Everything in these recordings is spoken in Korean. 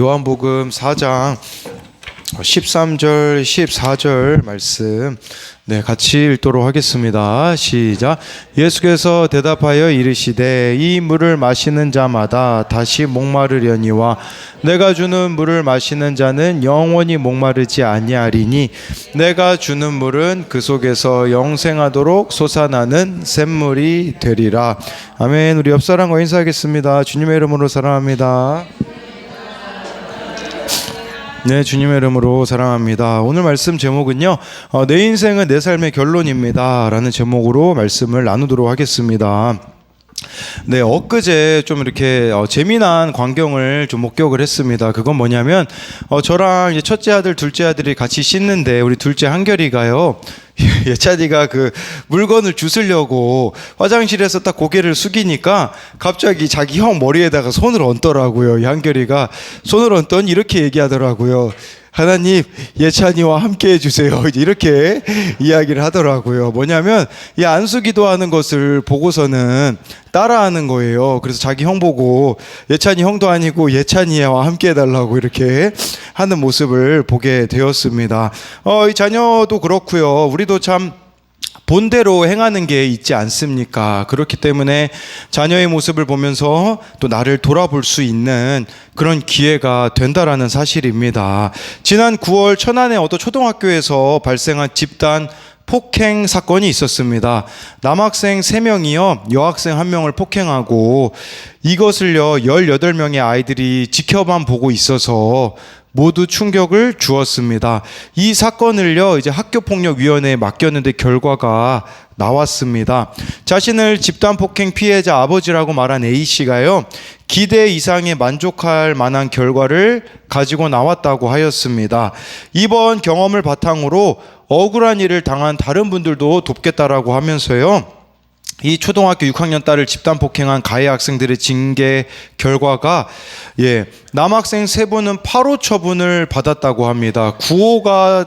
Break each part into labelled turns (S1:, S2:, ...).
S1: 요한복음 4장 13절 14절 말씀 같이 읽도록 하겠습니다. 시작. 예수께서 대답하여 이르시되 이 물을 마시는 자마다 다시 목마르려니와 내가 주는 물을 마시는 자는 영원히 목마르지 아니하리니 내가 주는 물은 그 속에서 영생하도록 솟아나는 샘물이 되리라. 아멘. 우리 옆사람과 인사하겠습니다. 주님의 이름으로 사랑합니다. 네, 주님의 이름으로 사랑합니다. 오늘 말씀 제목은요, 내 인생은 내 삶의 결론입니다 라는 제목으로 말씀을 나누도록 하겠습니다. 네, 엊그제 좀 이렇게 재미난 광경을 좀 목격을 했습니다. 그건 뭐냐면 저랑 이제 첫째 아들, 둘째 아들이 같이 씻는데 우리 둘째 한결이가요, 예찬이가 그 물건을 주스려고 화장실에서 딱 고개를 숙이니까 갑자기 자기 형 머리에다가 손을 얹더라고요. 이 한결이가 손을 얹더니 이렇게 얘기하더라고요. 하나님, 예찬이와 함께 해주세요. 이렇게 이야기를 하더라고요. 뭐냐면 이 안수기도 하는 것을 보고서는 따라하는 거예요. 그래서 자기 형 보고 예찬이 형도 아니고 예찬이와 함께 해달라고 이렇게 하는 모습을 보게 되었습니다. 이 자녀도 그렇고요. 우리도 참 본대로 행하는 게 있지 않습니까? 그렇기 때문에 자녀의 모습을 보면서 또 나를 돌아볼 수 있는 그런 기회가 된다라는 사실입니다. 지난 9월 천안의 어떤 초등학교에서 발생한 집단 폭행 사건이 있었습니다. 남학생 3명이요, 여학생 1명을 폭행하고 이것을요 18명의 아이들이 지켜만 보고 있어서 모두 충격을 주었습니다. 이 사건을요 이제 학교폭력위원회에 맡겼는데 결과가 나왔습니다. 자신을 집단폭행 피해자 아버지라고 말한 A씨가요 기대 이상의 만족할 만한 결과를 가지고 나왔다고 하였습니다. 이번 경험을 바탕으로 억울한 일을 당한 다른 분들도 돕겠다라고 하면서요, 이 초등학교 6학년 딸을 집단 폭행한 가해 학생들의 징계 결과가 남학생 3분은 8호 처분을 받았다고 합니다. 9호가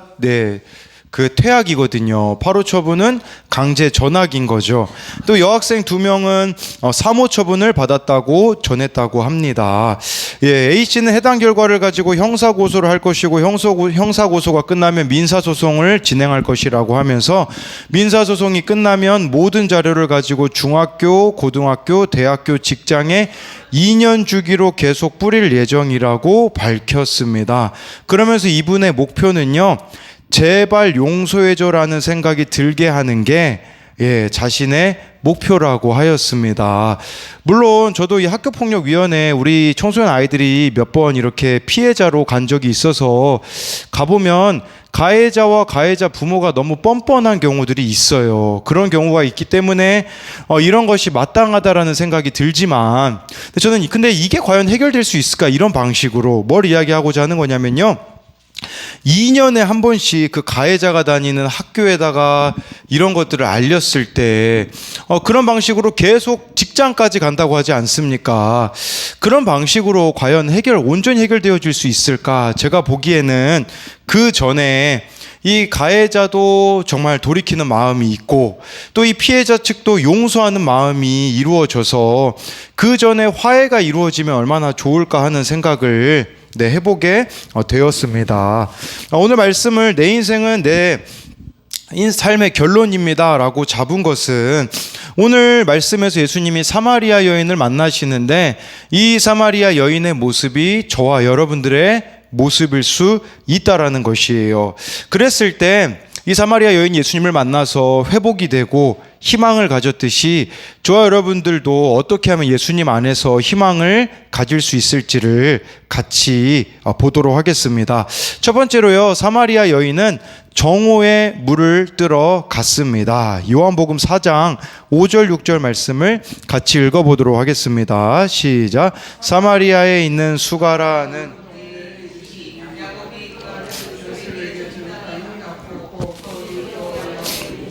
S1: 그 퇴학이거든요. 8호 처분은 강제 전학인 거죠. 또 여학생 2명은 3호 처분을 받았다고 전했다고 합니다. A씨는 해당 결과를 가지고 형사고소를 할 것이고 형사고소가 끝나면 민사소송을 진행할 것이라고 하면서 민사소송이 끝나면 모든 자료를 가지고 중학교, 고등학교, 대학교, 직장에 2년 주기로 계속 뿌릴 예정이라고 밝혔습니다. 그러면서 이분의 목표는요, 제발 용서해줘라는 생각이 들게 하는 게 자신의 목표라고 하였습니다. 물론 저도 이 학교폭력위원회 우리 청소년 아이들이 몇 번 이렇게 피해자로 간 적이 있어서 가보면 가해자와 가해자 부모가 너무 뻔뻔한 경우들이 있어요. 그런 경우가 있기 때문에 이런 것이 마땅하다라는 생각이 들지만 저는 근데 이게 과연 해결될 수 있을까, 이런 방식으로 뭘 이야기하고자 하는 거냐면요, 2년에 한 번씩 그 가해자가 다니는 학교에다가 이런 것들을 알렸을 때 그런 방식으로 계속 직장까지 간다고 하지 않습니까? 그런 방식으로 과연 온전히 해결되어질 수 있을까? 제가 보기에는 그 전에 이 가해자도 정말 돌이키는 마음이 있고 또 이 피해자 측도 용서하는 마음이 이루어져서 그 전에 화해가 이루어지면 얼마나 좋을까 하는 생각을 해보게 되었습니다. 오늘 말씀을 내 인생은 내 삶의 결론입니다 라고 잡은 것은, 오늘 말씀에서 예수님이 사마리아 여인을 만나시는데 이 사마리아 여인의 모습이 저와 여러분들의 모습일 수 있다라는 것이에요. 그랬을 때 이 사마리아 여인 예수님을 만나서 회복이 되고 희망을 가졌듯이 저와 여러분들도 어떻게 하면 예수님 안에서 희망을 가질 수 있을지를 같이 보도록 하겠습니다. 첫 번째로요, 사마리아 여인은 정오에 물을 뜨러 갔습니다. 요한복음 4장 5절 6절 말씀을 같이 읽어보도록 하겠습니다. 시작. 사마리아에 있는 수가라는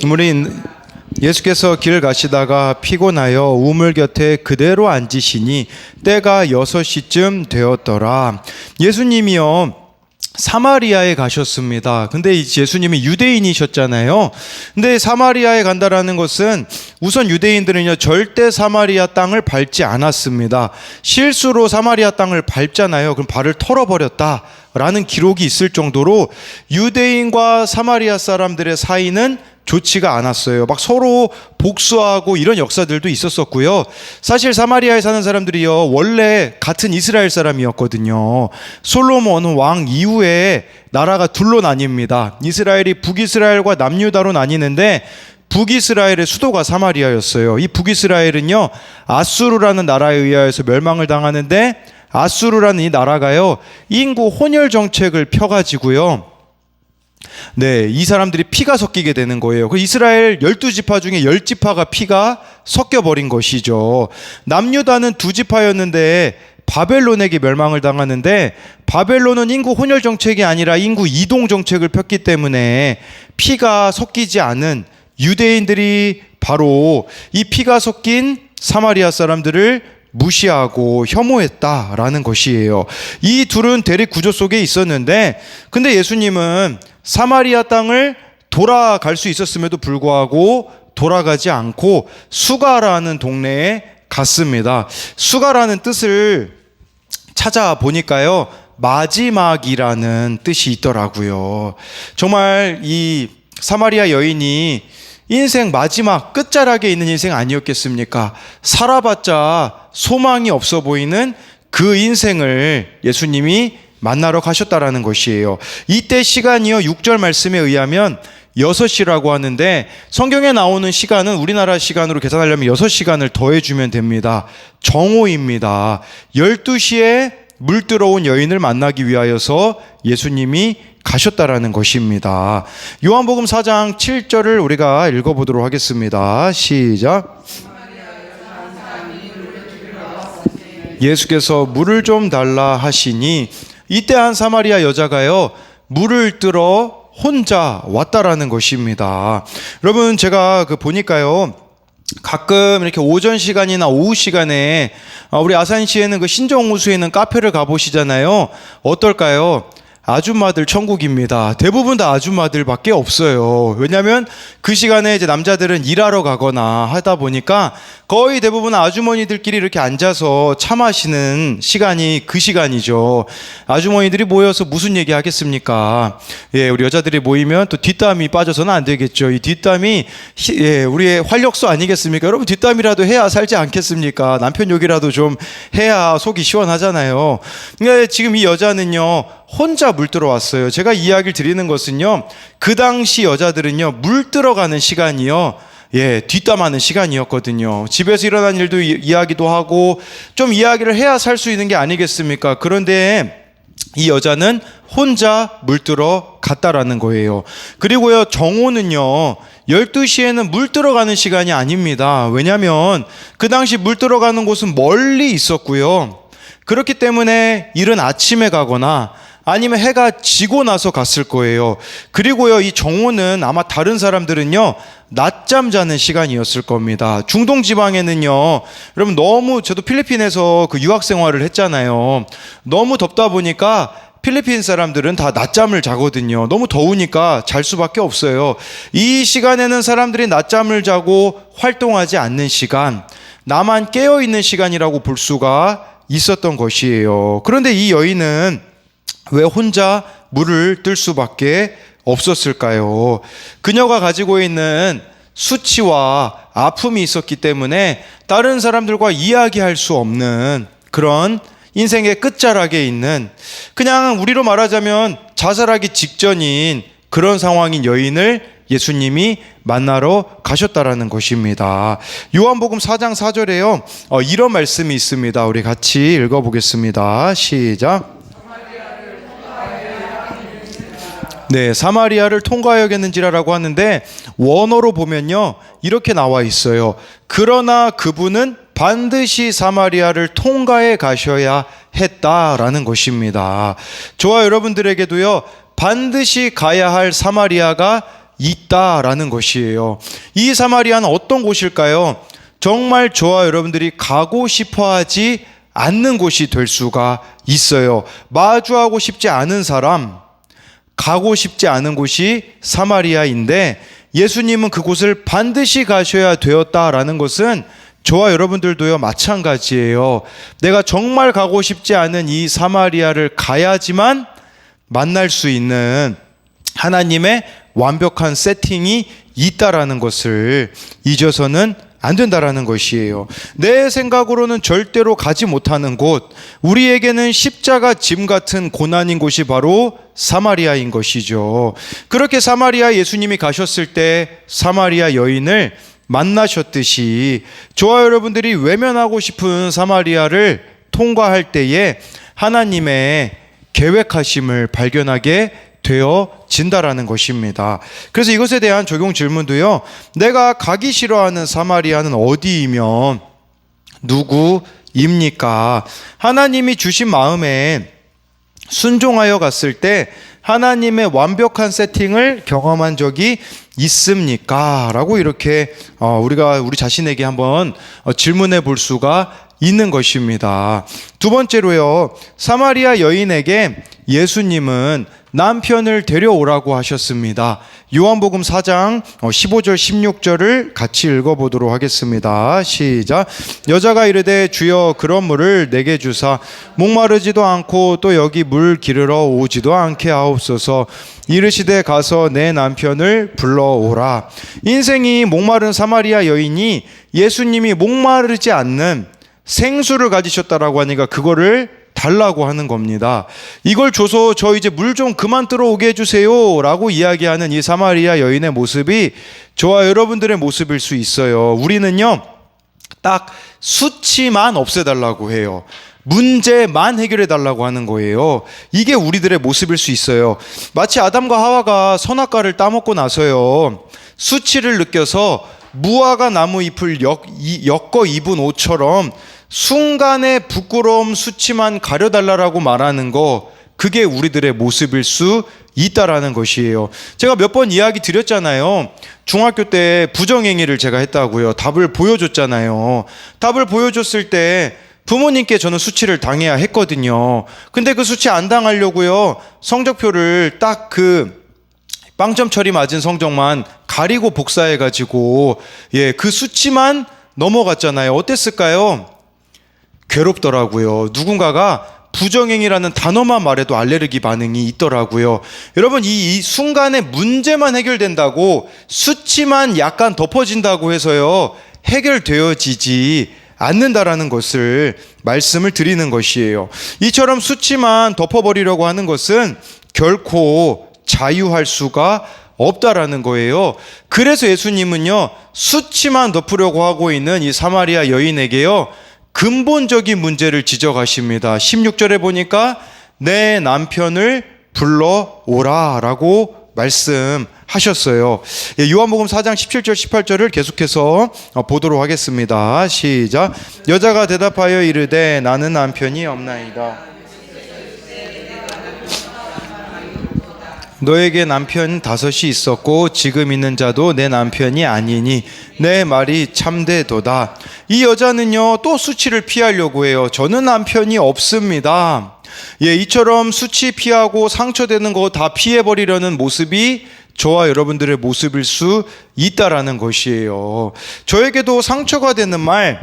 S1: 우리 예수께서 길 가시다가 피곤하여 우물 곁에 그대로 앉으시니 때가 6시쯤 되었더라. 예수님이요 사마리아에 가셨습니다. 근데 예수님이 유대인이셨잖아요. 근데 사마리아에 간다라는 것은 우선 유대인들은요, 절대 사마리아 땅을 밟지 않았습니다. 실수로 사마리아 땅을 밟잖아요. 그럼 발을 털어버렸다라는 기록이 있을 정도로 유대인과 사마리아 사람들의 사이는 좋지가 않았어요. 막 서로 복수하고 이런 역사들도 있었었고요. 사실 사마리아에 사는 사람들이요, 원래 같은 이스라엘 사람이었거든요. 솔로몬 왕 이후에 나라가 둘로 나뉩니다. 이스라엘이 북이스라엘과 남유다로 나뉘는데 북이스라엘의 수도가 사마리아였어요. 이 북이스라엘은요, 아수르라는 나라에 의하여서 멸망을 당하는데, 아수르라는 이 나라가요, 인구 혼혈 정책을 펴가지고요, 네, 이 사람들이 피가 섞이게 되는 거예요. 그 이스라엘 12지파 중에 10지파가 피가 섞여버린 것이죠. 남유다는 2지파였는데 바벨론에게 멸망을 당하는데, 바벨론은 인구 혼혈 정책이 아니라 인구 이동 정책을 폈기 때문에 피가 섞이지 않은 유대인들이 바로 이 피가 섞인 사마리아 사람들을 무시하고 혐오했다라는 것이에요. 이 둘은 대립 구조 속에 있었는데, 근데 예수님은 사마리아 땅을 돌아갈 수 있었음에도 불구하고 돌아가지 않고 수가라는 동네에 갔습니다. 수가라는 뜻을 찾아보니까요, 마지막이라는 뜻이 있더라고요. 정말 이 사마리아 여인이 인생 마지막 끝자락에 있는 인생 아니었겠습니까? 살아봤자 소망이 없어 보이는 그 인생을 예수님이 만나러 가셨다라는 것이에요. 이때 시간이요, 6절 말씀에 의하면 6시라고 하는데, 성경에 나오는 시간은 우리나라 시간으로 계산하려면 6시간을 더해주면 됩니다. 정오입니다. 12시에 물 들어온 여인을 만나기 위하여서 예수님이 가셨다라는 것입니다. 요한복음 4장 7절을 우리가 읽어보도록 하겠습니다. 시작. 예수께서 물을 좀 달라 하시니, 이때 한 사마리아 여자가요, 물을 뜨러 혼자 왔다라는 것입니다. 여러분, 제가 보니까요, 가끔 이렇게 오전 시간이나 오후 시간에 우리 아산시에는 그 신정호수에 있는 카페를 가보시잖아요. 어떨까요? 아줌마들 천국입니다. 대부분 다 아줌마들밖에 없어요. 왜냐하면 그 시간에 이제 남자들은 일하러 가거나 하다 보니까 거의 대부분 아주머니들끼리 이렇게 앉아서 차 마시는 시간이 그 시간이죠. 아주머니들이 모여서 무슨 얘기 하겠습니까? 예, 우리 여자들이 모이면 또 뒷담이 빠져서는 안 되겠죠. 이 뒷담이 우리의 활력소 아니겠습니까? 여러분, 뒷담이라도 해야 살지 않겠습니까? 남편 욕이라도 좀 해야 속이 시원하잖아요. 그러니까 지금 이 여자는요, 혼자 물 들어왔어요. 제가 이야기를 드리는 것은요, 그 당시 여자들은요, 물 들어가는 시간이요, 뒷담하는 시간이었거든요. 집에서 일어난 일도 이야기도 하고 좀 이야기를 해야 살 수 있는 게 아니겠습니까? 그런데 이 여자는 혼자 물들어 갔다라는 거예요. 그리고요, 정오는요, 12시에는 물 들어가는 시간이 아닙니다. 왜냐하면 그 당시 물 들어가는 곳은 멀리 있었고요. 그렇기 때문에 이른 아침에 가거나 아니면 해가 지고 나서 갔을 거예요. 그리고요, 이 정오는 아마 다른 사람들은요, 낮잠 자는 시간이었을 겁니다. 중동 지방에는요, 여러분, 너무, 저도 필리핀에서 그 유학 생활을 했잖아요. 너무 덥다 보니까 필리핀 사람들은 다 낮잠을 자거든요. 너무 더우니까 잘 수밖에 없어요. 이 시간에는 사람들이 낮잠을 자고 활동하지 않는 시간, 나만 깨어있는 시간이라고 볼 수가 있었던 것이에요. 그런데 이 여인은 왜 혼자 물을 뜰 수밖에 없었을까요? 그녀가 가지고 있는 수치와 아픔이 있었기 때문에 다른 사람들과 이야기할 수 없는 그런 인생의 끝자락에 있는, 그냥 우리로 말하자면 자살하기 직전인 그런 상황인 여인을 예수님이 만나러 가셨다라는 것입니다. 요한복음 4장 4절에요, 이런 말씀이 있습니다. 우리 같이 읽어보겠습니다. 시작. 네, 사마리아를 통과하여겠는지라라고 하는데, 원어로 보면요, 이렇게 나와 있어요. 그러나 그분은 반드시 사마리아를 통과해 가셔야 했다라는 것입니다. 저와 여러분들에게도요, 반드시 가야 할 사마리아가 있다라는 것이에요. 이 사마리아는 어떤 곳일까요? 정말 저와 여러분들이 가고 싶어 하지 않는 곳이 될 수가 있어요. 마주하고 싶지 않은 사람, 가고 싶지 않은 곳이 사마리아인데 예수님은 그곳을 반드시 가셔야 되었다라는 것은 저와 여러분들도요 마찬가지예요. 내가 정말 가고 싶지 않은 이 사마리아를 가야지만 만날 수 있는 하나님의 완벽한 세팅이 있다라는 것을 잊어서는 안 된다라는 것이에요. 내 생각으로는 절대로 가지 못하는 곳, 우리에게는 십자가 짐 같은 고난인 곳이 바로 사마리아인 것이죠. 그렇게 사마리아 예수님이 가셨을 때 사마리아 여인을 만나셨듯이 저와 여러분들이 외면하고 싶은 사마리아를 통과할 때에 하나님의 계획하심을 발견하게 되어진다라는 것입니다. 그래서 이것에 대한 적용 질문도요, 내가 가기 싫어하는 사마리아는 어디이며 누구입니까? 하나님이 주신 마음에 순종하여 갔을 때 하나님의 완벽한 세팅을 경험한 적이 있습니까? 라고 이렇게 우리가 우리 자신에게 한번 질문해 볼 수가 있는 것입니다. 두 번째로요, 사마리아 여인에게 예수님은 남편을 데려오라고 하셨습니다. 요한복음 4장 15절 16절을 같이 읽어보도록 하겠습니다. 시작. 여자가 이르되 주여 그런 물을 내게 주사 목마르지도 않고 또 여기 물 기르러 오지도 않게 하옵소서. 이르시되 가서 내 남편을 불러오라. 인생이 목마른 사마리아 여인이 예수님이 목마르지 않는 생수를 가지셨다라고 하니까 그거를 달라고 하는 겁니다. 이걸 줘서 저 이제 물 좀 그만 들어오게 해주세요 라고 이야기하는 이 사마리아 여인의 모습이 저와 여러분들의 모습일 수 있어요. 우리는요 딱 수치만 없애달라고 해요. 문제만 해결해 달라고 하는 거예요. 이게 우리들의 모습일 수 있어요. 마치 아담과 하와가 선악과를 따먹고 나서요 수치를 느껴서 무화과 나무 잎을 엮어 입은 옷처럼 순간의 부끄러움 수치만 가려달라고 말하는 거, 그게 우리들의 모습일 수 있다라는 것이에요. 제가 몇 번 이야기 드렸잖아요. 중학교 때 부정행위를 제가 했다고요. 답을 보여줬잖아요. 답을 보여줬을 때 부모님께 저는 수치를 당해야 했거든요. 근데 그 수치 안 당하려고요 성적표를 딱 그 빵점 처리 맞은 성적만 가리고 복사해가지고 그 수치만 넘어갔잖아요. 어땠을까요? 괴롭더라고요. 누군가가 부정행위라는 단어만 말해도 알레르기 반응이 있더라고요. 여러분, 이 순간에 문제만 해결된다고 수치만 약간 덮어진다고 해서요 해결되어지지 않는다라는 것을 말씀을 드리는 것이에요. 이처럼 수치만 덮어버리려고 하는 것은 결코 자유할 수가 없다라는 거예요. 그래서 예수님은요 수치만 덮으려고 하고 있는 이 사마리아 여인에게요 근본적인 문제를 지적하십니다. 16절에 보니까 내 남편을 불러오라 라고 말씀하셨어요. 요한복음 4장 17절 18절을 계속해서 보도록 하겠습니다. 시작. 여자가 대답하여 이르되 나는 남편이 없나이다. 너에게 남편 5이 있었고 지금 있는 자도 내 남편이 아니니 내 말이 참되도다. 이 여자는요 또 수치를 피하려고 해요. 저는 남편이 없습니다. 이처럼 수치 피하고 상처되는 거 다 피해버리려는 모습이 저와 여러분들의 모습일 수 있다라는 것이에요. 저에게도 상처가 되는 말,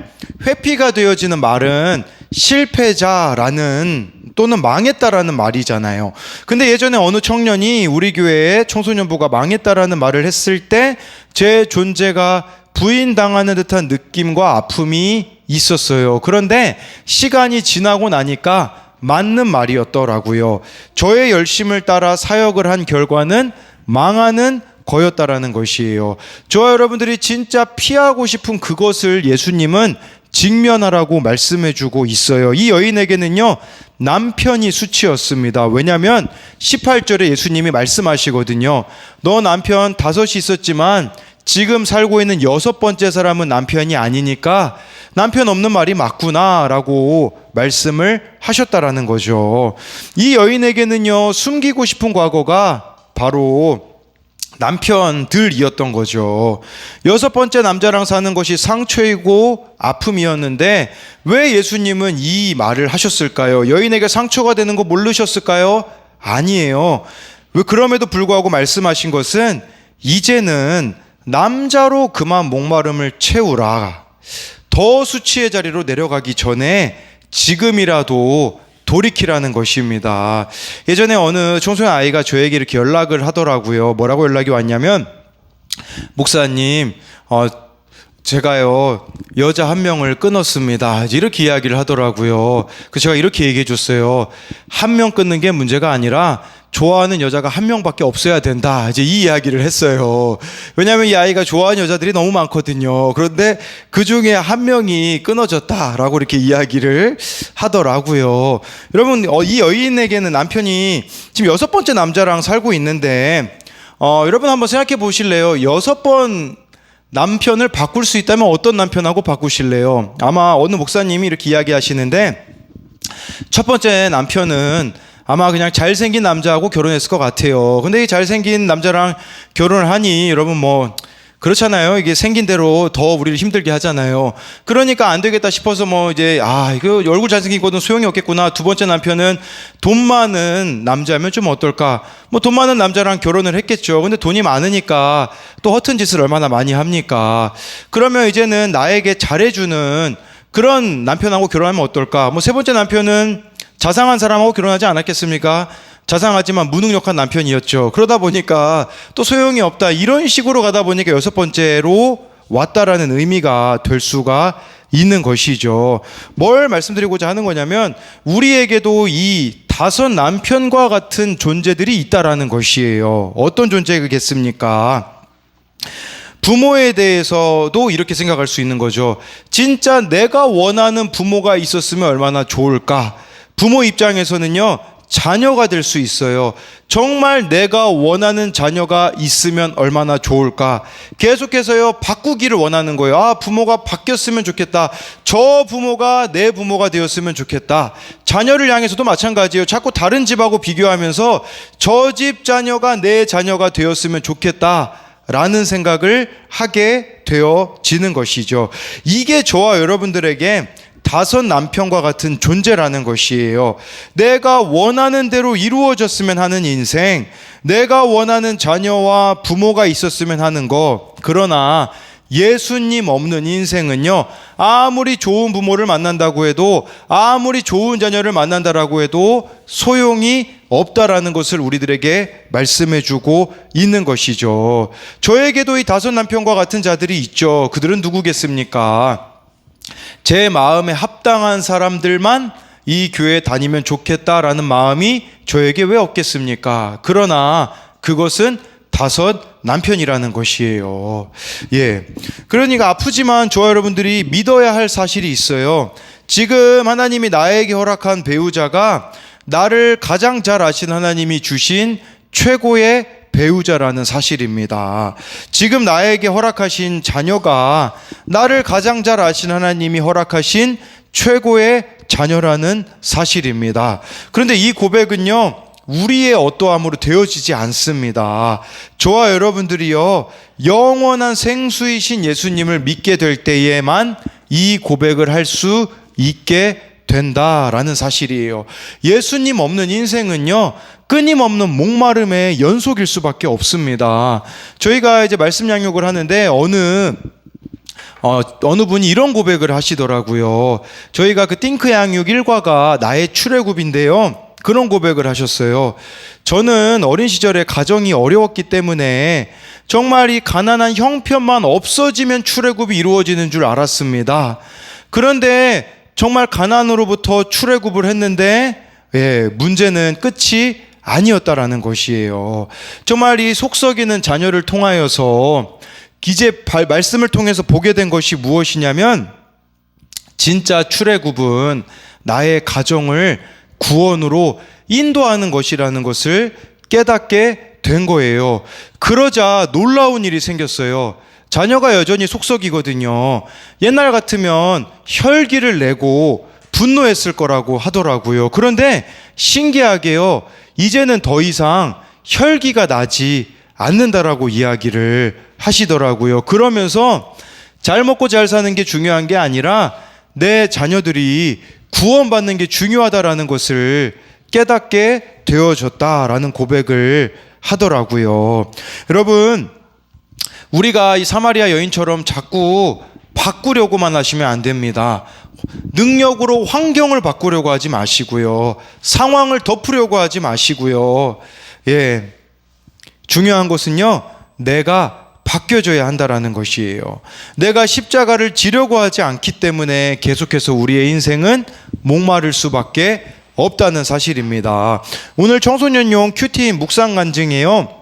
S1: 회피가 되어지는 말은 실패자라는 또는 망했다라는 말이잖아요. 근데 예전에 어느 청년이 우리 교회에 청소년부가 망했다라는 말을 했을 때 제 존재가 부인당하는 듯한 느낌과 아픔이 있었어요. 그런데 시간이 지나고 나니까 맞는 말이었더라고요. 저의 열심을 따라 사역을 한 결과는 망하는 거였다라는 것이에요. 저와 여러분들이 진짜 피하고 싶은 그것을 예수님은 직면하라고 말씀해주고 있어요. 이 여인에게는요 남편이 수치였습니다. 왜냐하면 18절에 예수님이 말씀하시거든요. 너 남편 5이 있었지만 지금 살고 있는 6번째 사람은 남편이 아니니까 남편 없는 말이 맞구나 라고 말씀을 하셨다라는 거죠. 이 여인에게는요 숨기고 싶은 과거가 바로 남편들이었던 거죠. 6번째 남자랑 사는 것이 상처이고 아픔이었는데 왜 예수님은 이 말을 하셨을까요? 여인에게 상처가 되는 거 모르셨을까요? 아니에요. 왜 그럼에도 불구하고 말씀하신 것은 이제는 남자로 그만 목마름을 채우라. 더 수치의 자리로 내려가기 전에 지금이라도 돌이키라는 것입니다. 예전에 어느 청소년 아이가 저에게 이렇게 연락을 하더라고요. 뭐라고 연락이 왔냐면, 목사님, 제가요 여자 한 명을 끊었습니다. 이렇게 이야기를 하더라고요. 그래서 제가 이렇게 얘기해 줬어요. 한 명 끊는 게 문제가 아니라 좋아하는 여자가 한 명밖에 없어야 된다. 이제 이 이야기를 했어요. 왜냐하면 이 아이가 좋아하는 여자들이 너무 많거든요. 그런데 그 중에 한 명이 끊어졌다라고 이렇게 이야기를 하더라고요. 여러분, 이 여인에게는 남편이 지금 6번째 남자랑 살고 있는데, 여러분 한번 생각해 보실래요? 6번 남편을 바꿀 수 있다면 어떤 남편하고 바꾸실래요? 아마 어느 목사님이 이렇게 이야기하시는데, 첫 번째 남편은 아마 그냥 잘생긴 남자하고 결혼했을 것 같아요. 근데 이 잘생긴 남자랑 결혼을 하니 여러분 뭐 그렇잖아요. 이게 생긴 대로 더 우리를 힘들게 하잖아요. 그러니까 안 되겠다 싶어서 뭐 이제 이거 얼굴 잘생기거든 소용이 없겠구나. 두 번째 남편은 돈 많은 남자면 좀 어떨까? 뭐 돈 많은 남자랑 결혼을 했겠죠. 근데 돈이 많으니까 또 허튼 짓을 얼마나 많이 합니까? 그러면 이제는 나에게 잘해주는 그런 남편하고 결혼하면 어떨까? 뭐 세 번째 남편은 자상한 사람하고 결혼하지 않았겠습니까? 자상하지만 무능력한 남편이었죠. 그러다 보니까 또 소용이 없다. 이런 식으로 가다 보니까 6번째로 왔다라는 의미가 될 수가 있는 것이죠. 뭘 말씀드리고자 하는 거냐면 우리에게도 이 5 남편과 같은 존재들이 있다라는 것이에요. 어떤 존재겠습니까? 부모에 대해서도 이렇게 생각할 수 있는 거죠. 진짜 내가 원하는 부모가 있었으면 얼마나 좋을까? 부모 입장에서는요, 자녀가 될 수 있어요. 정말 내가 원하는 자녀가 있으면 얼마나 좋을까? 계속해서요, 바꾸기를 원하는 거예요. 부모가 바뀌었으면 좋겠다. 저 부모가 내 부모가 되었으면 좋겠다. 자녀를 향해서도 마찬가지예요. 자꾸 다른 집하고 비교하면서 저 집 자녀가 내 자녀가 되었으면 좋겠다. 라는 생각을 하게 되어지는 것이죠. 이게 저와 여러분들에게 5 남편과 같은 존재라는 것이에요. 내가 원하는 대로 이루어졌으면 하는 인생, 내가 원하는 자녀와 부모가 있었으면 하는 것. 그러나 예수님 없는 인생은요, 아무리 좋은 부모를 만난다고 해도, 아무리 좋은 자녀를 만난다라고 해도 소용이 없다라는 것을 우리들에게 말씀해주고 있는 것이죠. 저에게도 이 5 남편과 같은 자들이 있죠. 그들은 누구겠습니까? 제 마음에 합당한 사람들만 이 교회에 다니면 좋겠다라는 마음이 저에게 왜 없겠습니까? 그러나 그것은 5 남편이라는 것이에요. 그러니까 아프지만 저와 여러분들이 믿어야 할 사실이 있어요. 지금 하나님이 나에게 허락한 배우자가 나를 가장 잘 아신 하나님이 주신 최고의 배우자라는 사실입니다. 지금 나에게 허락하신 자녀가 나를 가장 잘 아신 하나님이 허락하신 최고의 자녀라는 사실입니다. 그런데 이 고백은요, 우리의 어떠함으로 되어지지 않습니다. 저와 여러분들이요, 영원한 생수이신 예수님을 믿게 될 때에만 이 고백을 할 수 있게 된다라는 사실이에요. 예수님 없는 인생은요, 끊임없는 목마름의 연속일 수밖에 없습니다. 저희가 이제 말씀 양육을 하는데 어느 분이 이런 고백을 하시더라고요. 저희가 그 띵크 양육 1과가 나의 출애굽인데요, 그런 고백을 하셨어요. 저는 어린 시절에 가정이 어려웠기 때문에 정말 이 가난한 형편만 없어지면 출애굽이 이루어지는 줄 알았습니다. 그런데 정말 가난으로부터 출애굽을 했는데 문제는 끝이 아니었다라는 것이에요. 정말 이 속썩이는 자녀를 통하여서 이제 말씀을 통해서 보게 된 것이 무엇이냐면, 진짜 출애굽은 나의 가정을 구원으로 인도하는 것이라는 것을 깨닫게 된 거예요. 그러자 놀라운 일이 생겼어요. 자녀가 여전히 속썩이거든요. 옛날 같으면 혈기를 내고 분노했을 거라고 하더라고요. 그런데 신기하게요, 이제는 더 이상 혈기가 나지 않는다라고 이야기를 하시더라고요. 그러면서 잘 먹고 잘 사는 게 중요한 게 아니라 내 자녀들이 구원받는 게 중요하다라는 것을 깨닫게 되어졌다라는 고백을 하더라고요. 여러분, 우리가 이 사마리아 여인처럼 자꾸 바꾸려고만 하시면 안 됩니다. 능력으로 환경을 바꾸려고 하지 마시고요. 상황을 덮으려고 하지 마시고요. 예. 중요한 것은요, 내가 바뀌어져야 한다라는 것이에요. 내가 십자가를 지려고 하지 않기 때문에 계속해서 우리의 인생은 목마를 수밖에 없다는 사실입니다. 오늘 청소년용 큐티 묵상 간증이에요.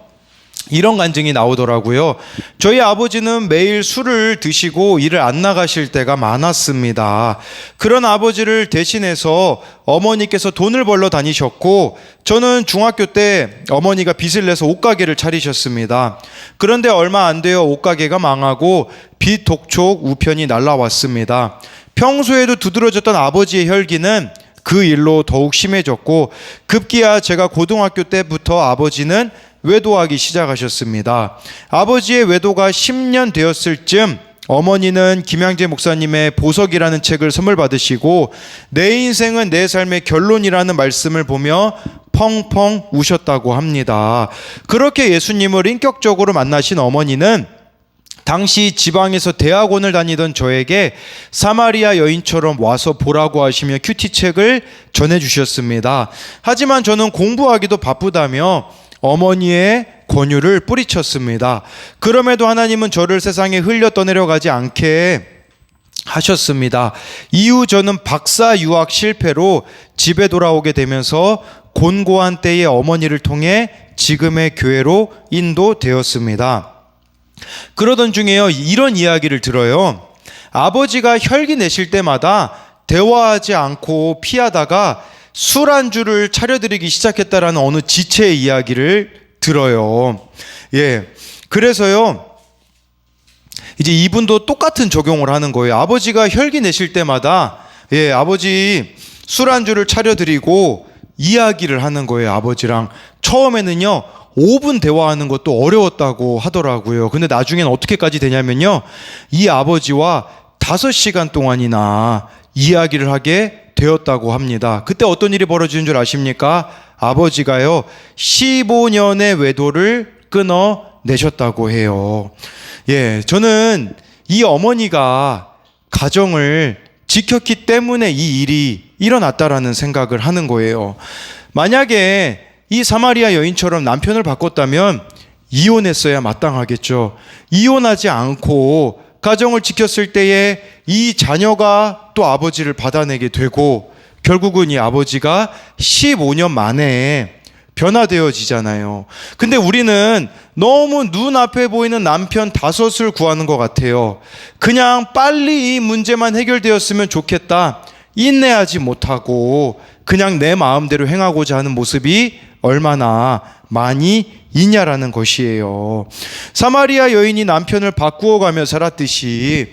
S1: 이런 간증이 나오더라고요. 저희 아버지는 매일 술을 드시고 일을 안 나가실 때가 많았습니다. 그런 아버지를 대신해서 어머니께서 돈을 벌러 다니셨고, 저는 중학교 때 어머니가 빚을 내서 옷가게를 차리셨습니다. 그런데 얼마 안 되어 옷가게가 망하고 빚 독촉 우편이 날라왔습니다. 평소에도 두드러졌던 아버지의 혈기는 그 일로 더욱 심해졌고, 급기야 제가 고등학교 때부터 아버지는 외도하기 시작하셨습니다. 아버지의 외도가 10년 되었을 즈음 어머니는 김양재 목사님의 보석이라는 책을 선물 받으시고 내 인생은 내 삶의 결론이라는 말씀을 보며 펑펑 우셨다고 합니다. 그렇게 예수님을 인격적으로 만나신 어머니는 당시 지방에서 대학원을 다니던 저에게 사마리아 여인처럼 와서 보라고 하시며 큐티책을 전해주셨습니다. 하지만 저는 공부하기도 바쁘다며 어머니의 권유를 뿌리쳤습니다. 그럼에도 하나님은 저를 세상에 흘려 떠내려가지 않게 하셨습니다. 이후 저는 박사 유학 실패로 집에 돌아오게 되면서 곤고한 때의 어머니를 통해 지금의 교회로 인도되었습니다. 그러던 중에요, 이런 이야기를 들어요. 아버지가 혈기 내실 때마다 대화하지 않고 피하다가 술 안주를 차려드리기 시작했다라는 어느 지체의 이야기를 들어요. 예. 그래서요, 이제 이분도 똑같은 적용을 하는 거예요. 아버지가 혈기 내실 때마다, 예, 아버지 술 안주를 차려드리고 이야기를 하는 거예요, 아버지랑. 처음에는요, 5분 대화하는 것도 어려웠다고 하더라고요. 근데 나중엔 어떻게까지 되냐면요, 이 아버지와 5시간 동안이나 이야기를 하게 되었다고 합니다. 그때 어떤 일이 벌어지는 줄 아십니까? 아버지가요, 15년의 외도를 끊어내셨다고 해요. 예, 저는 이 어머니가 가정을 지켰기 때문에 이 일이 일어났다라는 생각을 하는 거예요. 만약에 이 사마리아 여인처럼 남편을 바꿨다면 이혼했어야 마땅하겠죠. 이혼하지 않고 가정을 지켰을 때에 이 자녀가 또 아버지를 받아내게 되고 결국은 이 아버지가 15년 만에 변화되어지잖아요. 근데 우리는 너무 눈앞에 보이는 남편 5을 구하는 것 같아요. 그냥 빨리 이 문제만 해결되었으면 좋겠다. 인내하지 못하고 그냥 내 마음대로 행하고자 하는 모습이 얼마나 많이 있냐라는 것이에요. 사마리아 여인이 남편을 바꾸어가며 살았듯이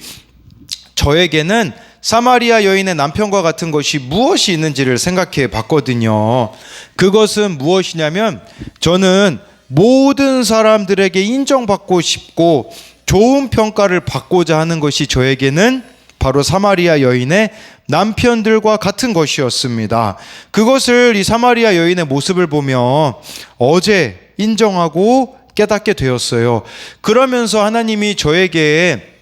S1: 저에게는 사마리아 여인의 남편과 같은 것이 무엇이 있는지를 생각해 봤거든요. 그것은 무엇이냐면, 저는 모든 사람들에게 인정받고 싶고 좋은 평가를 받고자 하는 것이 저에게는 바로 사마리아 여인의 남편들과 같은 것이었습니다. 그것을 이 사마리아 여인의 모습을 보며 어제 인정하고 깨닫게 되었어요. 그러면서 하나님이 저에게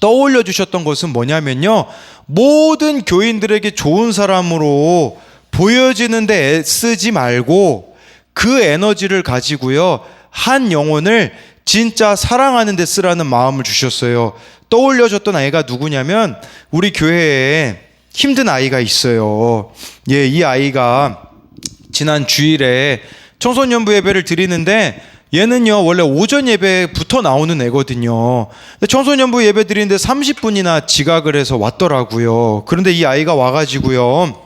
S1: 떠올려 주셨던 것은 뭐냐면요, 모든 교인들에게 좋은 사람으로 보여지는데 애쓰지 말고 그 에너지를 가지고요, 한 영혼을 진짜 사랑하는 데 쓰라는 마음을 주셨어요. 떠올려줬던 아이가 누구냐면, 우리 교회에 힘든 아이가 있어요. 예, 이 아이가 지난 주일에 청소년부 예배를 드리는데, 얘는요 원래 오전 예배부터 나오는 애거든요. 근데 청소년부 예배 드리는데 30분이나 지각을 해서 왔더라고요. 그런데 이 아이가 와가지고요,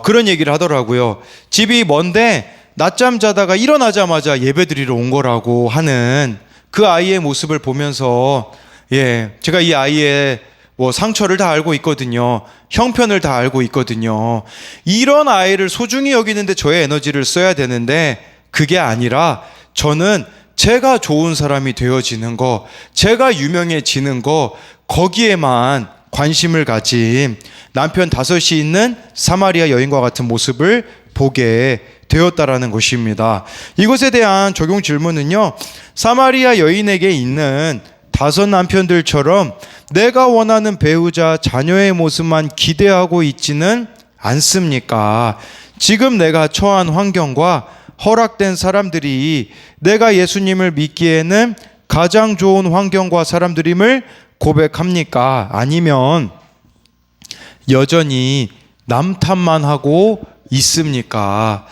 S1: 그런 얘기를 하더라고요. 집이 먼데 낮잠 자다가 일어나자마자 예배 드리러 온 거라고 하는 그 아이의 모습을 보면서, 예, 제가 이 아이의 상처를 다 알고 있거든요. 형편을 다 알고 있거든요. 이런 아이를 소중히 여기는데 저의 에너지를 써야 되는데 그게 아니라 저는 제가 좋은 사람이 되어지는 거, 제가 유명해지는 거, 거기에만 관심을 가진 남편 5이 있는 사마리아 여인과 같은 모습을 보게 되었다라는 것입니다. 이것에 대한 적용 질문은요, 사마리아 여인에게 있는 5 남편들처럼 내가 원하는 배우자, 자녀의 모습만 기대하고 있지는 않습니까? 지금 내가 처한 환경과 허락된 사람들이 내가 예수님을 믿기에는 가장 좋은 환경과 사람들임을 고백합니까? 아니면 여전히 남 탓만 하고 있습니까?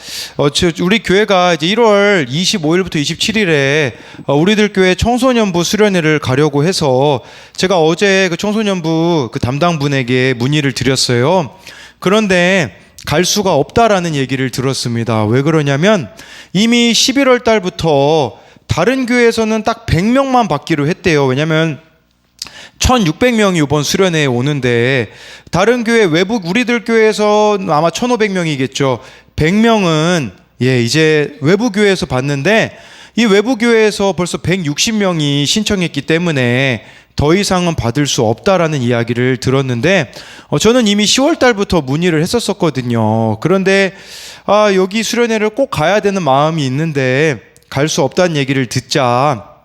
S1: 우리 교회가 이제 1월 25일부터 27일에 우리들 교회 청소년부 수련회를 가려고 해서 제가 어제 그 청소년부 그 담당분에게 문의를 드렸어요. 그런데 갈 수가 없다라는 얘기를 들었습니다. 왜 그러냐면 이미 11월 달부터 다른 교회에서는 딱 100명만 받기로 했대요. 왜냐면 1600명이 이번 수련회에 오는데 다른 교회 외부 우리들 교회에서 아마 1500명이겠죠. 100명은 이제 외부 교회에서 받는데 이 외부 교회에서 벌써 160명이 신청했기 때문에 더 이상은 받을 수 없다라는 이야기를 들었는데 저는 이미 10월 달부터 문의를 했었거든요. 그런데 여기 수련회를 꼭 가야 되는 마음이 있는데 갈 수 없다는 얘기를 듣자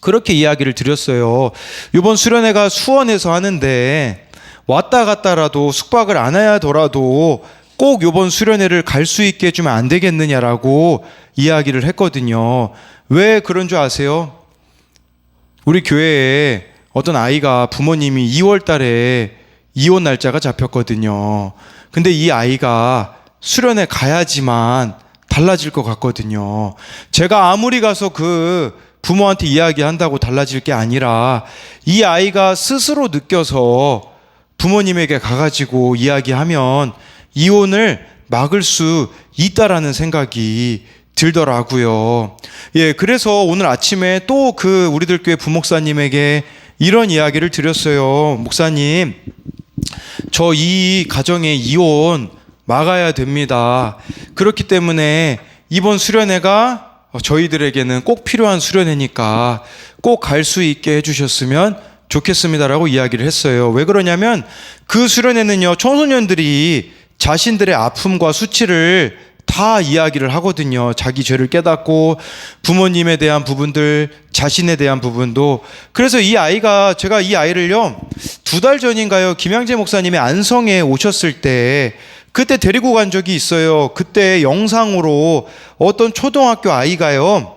S1: 그렇게 이야기를 드렸어요. 이번 수련회가 수원에서 하는데 왔다 갔다라도 숙박을 안 하더라도 꼭 이번 수련회를 갈 수 있게 해주면 안 되겠느냐라고 이야기를 했거든요. 왜 그런 줄 아세요? 우리 교회에 어떤 아이가 부모님이 2월 달에 이혼 날짜가 잡혔거든요. 근데 이 아이가 수련회 가야지만 달라질 것 같거든요. 제가 아무리 가서 그 부모한테 이야기한다고 달라질 게 아니라 이 아이가 스스로 느껴서 부모님에게 가가지고 이야기하면 이혼을 막을 수 있다라는 생각이 들더라고요. 그래서 오늘 아침에 또 그 우리들 교회 부목사님에게 이런 이야기를 드렸어요. 목사님, 저 이 가정의 이혼 막아야 됩니다. 그렇기 때문에 이번 수련회가 저희들에게는 꼭 필요한 수련회니까 꼭 갈 수 있게 해주셨으면 좋겠습니다라고 이야기를 했어요. 왜 그러냐면 그 수련회는요, 청소년들이 자신들의 아픔과 수치를 다 이야기를 하거든요. 자기 죄를 깨닫고 부모님에 대한 부분들, 자신에 대한 부분도. 그래서 이 아이가, 제가 이 아이를요 2달 전인가요, 김양재 목사님의 안성에 오셨을 때 그때 데리고 간 적이 있어요. 그때 영상으로 어떤 초등학교 아이가요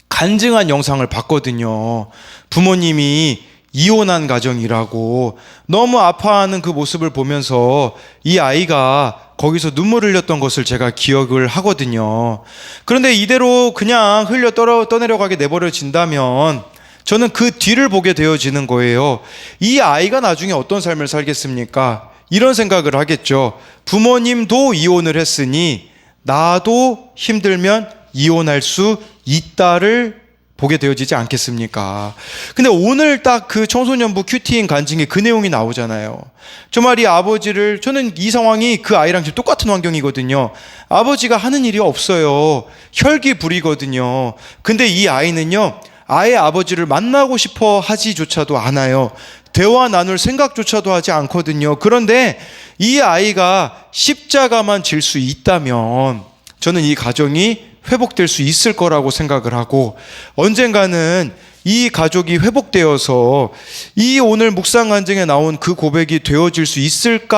S1: 간증한 영상을 봤거든요. 부모님이 이혼한 가정이라고 너무 아파하는 그 모습을 보면서 이 아이가 거기서 눈물을 흘렸던 것을 제가 기억을 하거든요. 그런데 이대로 그냥 떠내려가게 내버려진다면 저는 그 뒤를 보게 되어지는 거예요. 이 아이가 나중에 어떤 삶을 살겠습니까? 이런 생각을 하겠죠. 부모님도 이혼을 했으니 나도 힘들면 이혼할 수 있다를 보게 되어지지 않겠습니까? 근데 오늘 딱 그 청소년부 큐티인 간증에 그 내용이 나오잖아요. 정말 이 아버지를, 저는 이 상황이 그 아이랑 지금 똑같은 환경이거든요. 아버지가 하는 일이 없어요. 혈기 부리거든요. 근데 이 아이는요, 아예 아버지를 만나고 싶어 하지조차도 않아요. 대화 나눌 생각조차도 하지 않거든요. 그런데 이 아이가 십자가만 질 수 있다면 저는 이 가정이 회복될 수 있을 거라고 생각을 하고, 언젠가는 이 가족이 회복되어서 이 오늘 묵상 간증에 나온 그 고백이 되어질 수 있을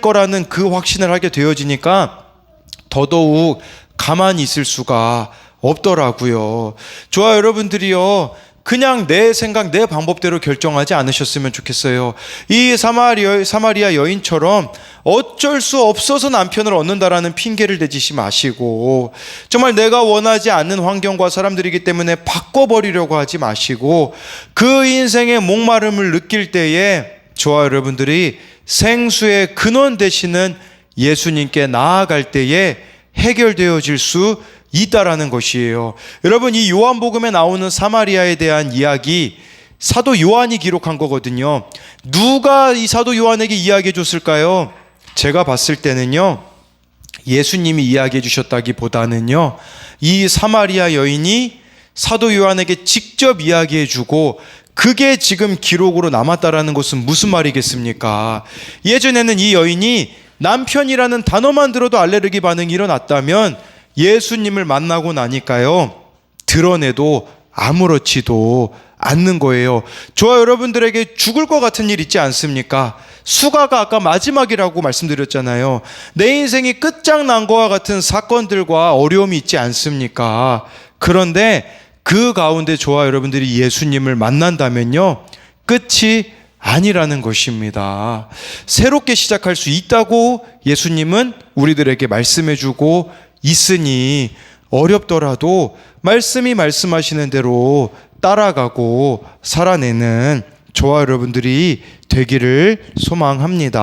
S1: 거라는 그 확신을 하게 되어지니까 더더욱 가만히 있을 수가 없더라고요. 저와 여러분들이요, 그냥 내 생각, 내 방법대로 결정하지 않으셨으면 좋겠어요. 이 사마리아 여인처럼 어쩔 수 없어서 남편을 얻는다라는 핑계를 대지 마시고, 정말 내가 원하지 않는 환경과 사람들이기 때문에 바꿔버리려고 하지 마시고, 그 인생의 목마름을 느낄 때에 저와 여러분들이 생수의 근원 되시는 예수님께 나아갈 때에 해결되어질 수 있다라는 것이에요. 여러분, 이 요한복음에 나오는 사마리아에 대한 이야기 사도 요한이 기록한 거거든요. 누가 이 사도 요한에게 이야기해 줬을까요? 제가 봤을 때는요, 예수님이 이야기해 주셨다기보다는요, 이 사마리아 여인이 사도 요한에게 직접 이야기해 주고 그게 지금 기록으로 남았다라는 것은 무슨 말이겠습니까? 예전에는 이 여인이 남편이라는 단어만 들어도 알레르기 반응이 일어났다면 예수님을 만나고 나니까요, 드러내도 아무렇지도 않는 거예요. 저와 여러분들에게 죽을 것 같은 일 있지 않습니까? 수가가 아까 마지막이라고 말씀드렸잖아요. 내 인생이 끝장난 것과 같은 사건들과 어려움이 있지 않습니까? 그런데 그 가운데 저와 여러분들이 예수님을 만난다면요, 끝이 아니라는 것입니다. 새롭게 시작할 수 있다고 예수님은 우리들에게 말씀해 주고 있으니 어렵더라도 말씀이 말씀하시는 대로 따라가고 살아내는 저와 여러분들이 되기를 소망합니다.